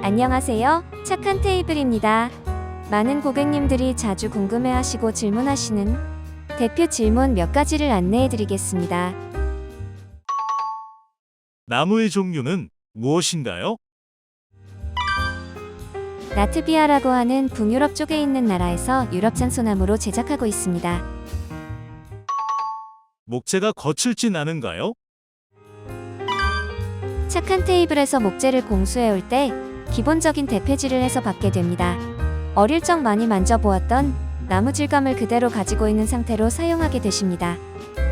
안녕하세요. 착한 테이블입니다. 많은 고객님들이 자주 궁금해하시고 질문하시는 대표 질문 몇 가지를 안내해 드리겠습니다. 나무의 종류는 무엇인가요? 라트비아라고 하는 북유럽 쪽에 있는 나라에서 유럽산 소나무로 제작하고 있습니다. 목재가 거칠진 않은가요? 착한 테이블에서 목재를 공수해 올 때 기본적인 대패질을 해서 받게 됩니다. 어릴 적 많이 만져보았던 나무 질감을 그대로 가지고 있는 상태로 사용하게 되십니다.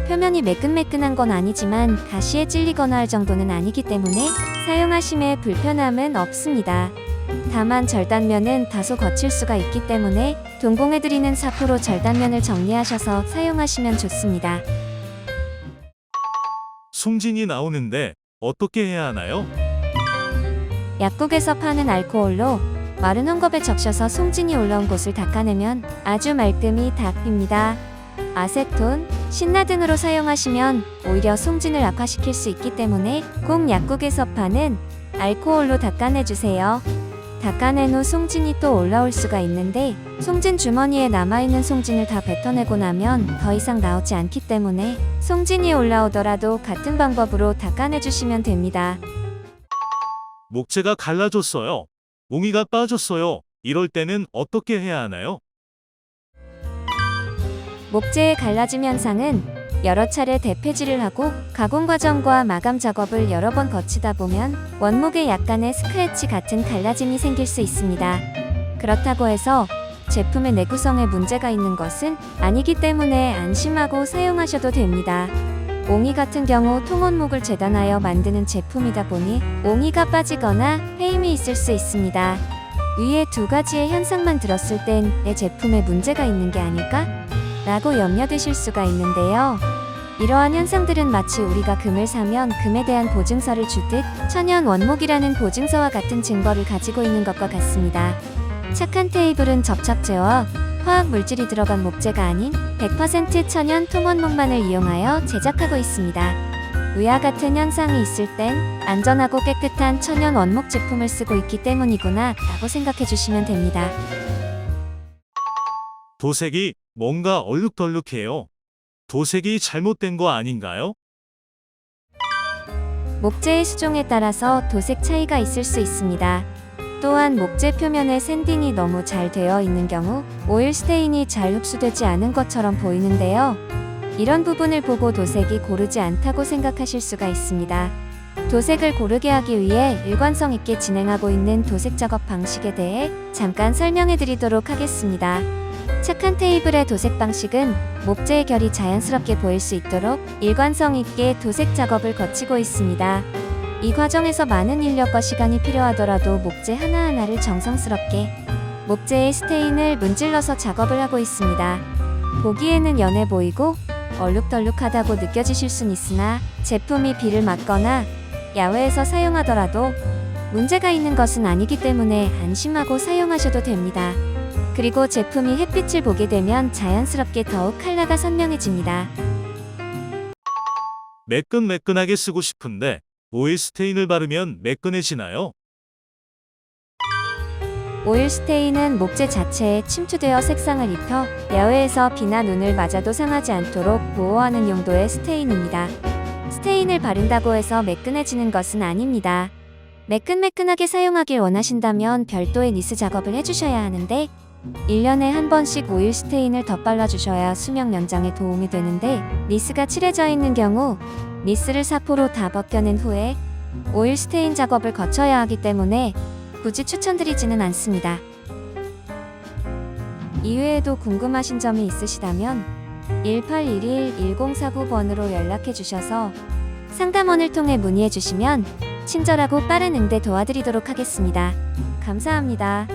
표면이 매끈매끈한 건 아니지만 가시에 찔리거나 할 정도는 아니기 때문에 사용하심에 불편함은 없습니다. 다만 절단면은 다소 거칠 수가 있기 때문에 동봉해드리는 사포로 절단면을 정리하셔서 사용하시면 좋습니다. 송진이 나오는데 어떻게 해야 하나요? 약국에서 파는 알코올로 마른 헝겊에 적셔서 송진이 올라온 곳을 닦아내면 아주 말끔히 닦입니다. 아세톤, 신나 등으로 사용하시면 오히려 송진을 악화시킬 수 있기 때문에 꼭 약국에서 파는 알코올로 닦아내주세요. 닦아낸 후 송진이 또 올라올 수가 있는데 송진 주머니에 남아있는 송진을 다 뱉어내고 나면 더 이상 나오지 않기 때문에 송진이 올라오더라도 같은 방법으로 닦아내주시면 됩니다. 목재가 갈라졌어요. 옹이가 빠졌어요. 이럴 때는 어떻게 해야 하나요? 목재의 갈라짐 현상은 여러 차례 대패질을 하고 가공 과정과 마감 작업을 여러 번 거치다 보면 원목에 약간의 스크래치 같은 갈라짐이 생길 수 있습니다. 그렇다고 해서 제품의 내구성에 문제가 있는 것은 아니기 때문에 안심하고 사용하셔도 됩니다. 옹이 같은 경우 통원목을 재단하여 만드는 제품이다 보니 옹이가 빠지거나 페임이 있을 수 있습니다. 위에 두 가지의 현상만 들었을 땐 내 제품에 문제가 있는 게 아닐까? 라고 염려되실 수가 있는데요. 이러한 현상들은 마치 우리가 금을 사면 금에 대한 보증서를 주듯 천연 원목이라는 보증서와 같은 증거를 가지고 있는 것과 같습니다. 착한 테이블은 접착제와 화학 물질이 들어간 목재가 아닌 100% 천연 통원목만을 이용하여 제작하고 있습니다. 위와 같은 현상이 있을 땐 안전하고 깨끗한 천연 원목 제품을 쓰고 있기 때문이구나 라고 생각해 주시면 됩니다. 도색이 뭔가 얼룩덜룩해요. 도색이 잘못된 거 아닌가요? 목재의 수종에 따라서 도색 차이가 있을 수 있습니다. 또한 목재 표면에 샌딩이 너무 잘 되어 있는 경우 오일 스테인이 잘 흡수되지 않은 것처럼 보이는데요. 이런 부분을 보고 도색이 고르지 않다고 생각하실 수가 있습니다. 도색을 고르게 하기 위해 일관성 있게 진행하고 있는 도색 작업 방식에 대해 잠깐 설명해 드리도록 하겠습니다. 착한 테이블의 도색 방식은 목재의 결이 자연스럽게 보일 수 있도록 일관성 있게 도색 작업을 거치고 있습니다. 이 과정에서 많은 인력과 시간이 필요하더라도 목재 하나하나를 정성스럽게 목재의 스테인을 문질러서 작업을 하고 있습니다. 보기에는 연해 보이고 얼룩덜룩하다고 느껴지실 순 있으나 제품이 비를 맞거나 야외에서 사용하더라도 문제가 있는 것은 아니기 때문에 안심하고 사용하셔도 됩니다. 그리고 제품이 햇빛을 보게 되면 자연스럽게 더욱 컬러가 선명해집니다. 매끈매끈하게 쓰고 싶은데 오일 스테인을 바르면 매끈해지나요? 오일 스테인은 목재 자체에 침투되어 색상을 입혀 야외에서 비나 눈을 맞아도 상하지 않도록 보호하는 용도의 스테인입니다. 스테인을 바른다고 해서 매끈해지는 것은 아닙니다. 매끈매끈하게 사용하길 원하신다면 별도의 니스 작업을 해주셔야 하는데 1년에 한 번씩 오일 스테인을 덧발라주셔야 수명 연장에 도움이 되는데 니스가 칠해져 있는 경우 니스를 사포로 다 벗겨낸 후에 오일 스테인 작업을 거쳐야 하기 때문에 굳이 추천드리지는 않습니다. 이외에도 궁금하신 점이 있으시다면 1811-1049번으로 연락해 주셔서 상담원을 통해 문의해 주시면 친절하고 빠른 응대 도와드리도록 하겠습니다. 감사합니다.